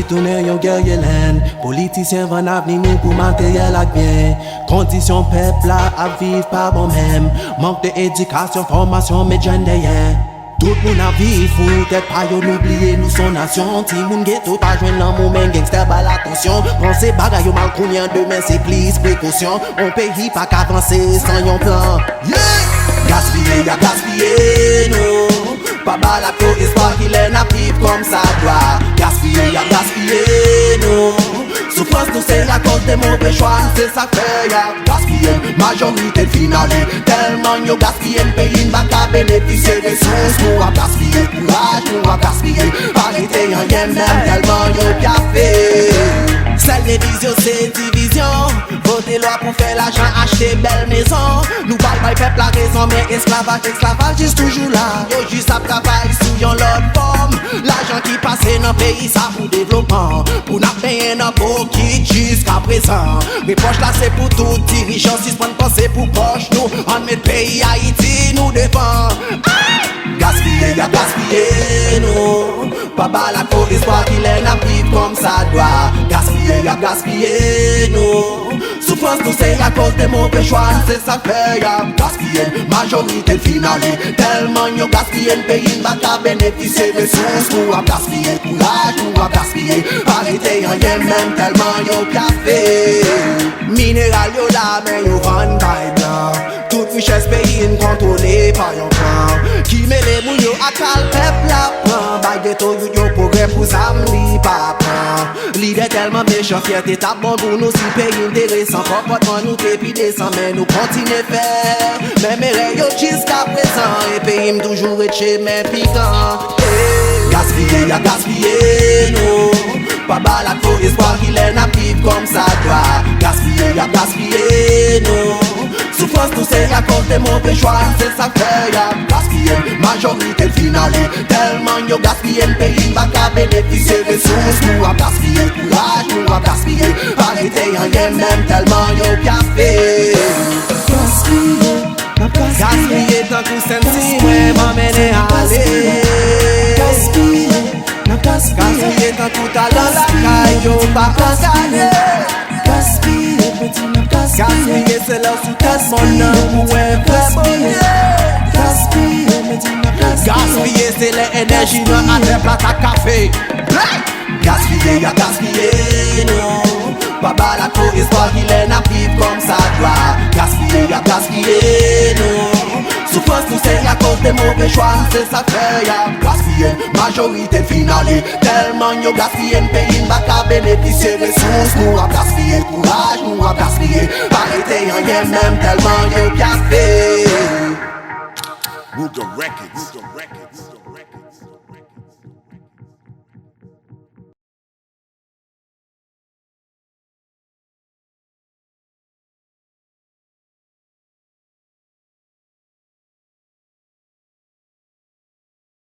Pays tourner yon guerrier laine. Politiciens van avenir pour matériel ak bien. Condition peuple là à vivre pas bon même. Manque d'éducation, formation, mais j'en derrière. Tout moun a vie fou, tête pas yon oublier nous son nation. Ti moun ghetto pas joindre l'amour men gangster bal attention. Pensez bagay yo mal kounyan demain c'est please précaution. On pays pas qu'avancer sans yon plan. Yeah! Gaspiller, y'a gaspiller nous. Pas bal à trop espoir qu'il est n'a vivre comme ça doit. Gaspiller, y'a gaspiller nous. Souffrance nous c'est la cause des mauvais choix, c'est ça fait y'a gaspiller. Majorité finale, tellement yo gaspiller pays n'a qu'à bénéficier des sources. Nous a gaspiller courage, nous a gaspiller. Arrêtez rien même tellement yo café. Celle des visions c'est division. Voter loi pour faire l'argent, acheter belle maison. Nous parlons pas peuple la raison, mais esclavage est toujours là. Yo juste à travail sous yon l'autre forme. L'argent qui passe dans le pays ça pour développement. Pour n'a payer dans beau qui jusqu'à présent. Mais poches là c'est pour tout dirigeant. Si c'est penser pour poche nous. On met pays Haïti nous défend. Gaspiller, y'a gaspiller nous. Pas bal à cause d'espoir qu'il est n'a vivre comme ça doit. Gaspiller, y'a gaspiller nous. Souffrance nous c'est à cause des mauvais choix, c'est ça fait y'a gaspiller. Majorité finale, tellement yo gaspiller le pays n'a qu'à bénéficier des sources. Nous a gaspiller courage, nous a gaspiller. Arrêtez rien même tellement yo café. Minéral yo là mais yo vend by blanc. Toute richesse pays contrôlée par yon clan. Qui met les mouilles à cal peuple la prend. By ghetto yo progrès pour s'amli pas prend. L'idée tellement méchant, fierté tape bon pour nous si pays intéressant. Comportement nous dépi descend mais nous continuons faire. Mais mes rayons jusqu'à présent. Et pays toujours chez mes piquants. Gaspiller, y'a gaspiller nous. Pas bal à trop espoir qu'il est n'a vivre comme ça doit. Gaspiller, y'a gaspiller nous. Souffrance nous c'est à cause des mauvais choix, c'est ça fait y'a gaspiller. Majorité finale, tellement yo gaspiller le pays n'a qu'à bénéficier des sources. Nous a gaspiller courage, nous a gaspiller. Arrêtez rien même tellement yo café. Gaspiller tant que senti, ouais m'amener à aller. Gaspiller tant tout à l'heure la caille, yo pas gagner. Gaspiller c'est là sous tête mon nom pour un vrai bonheur. Gaspiller c'est l'énergie dans la plate à café. Gaspiller, y'a gaspiller non. Pas bal à cause d'espoir qu'il est n'a vivre comme ça doit. Gaspiller, y'a gaspiller non. Souffrance nous c'est à cause des mauvais choix, c'est ça fait y'a gaspiller. Majorité finale, tellement yo gaspiller le pays n'a qu'à bénéficier des sources. Nous a gaspiller courage, nous a gaspiller. Arrêtez rien même tellement yo café. Ruga Records.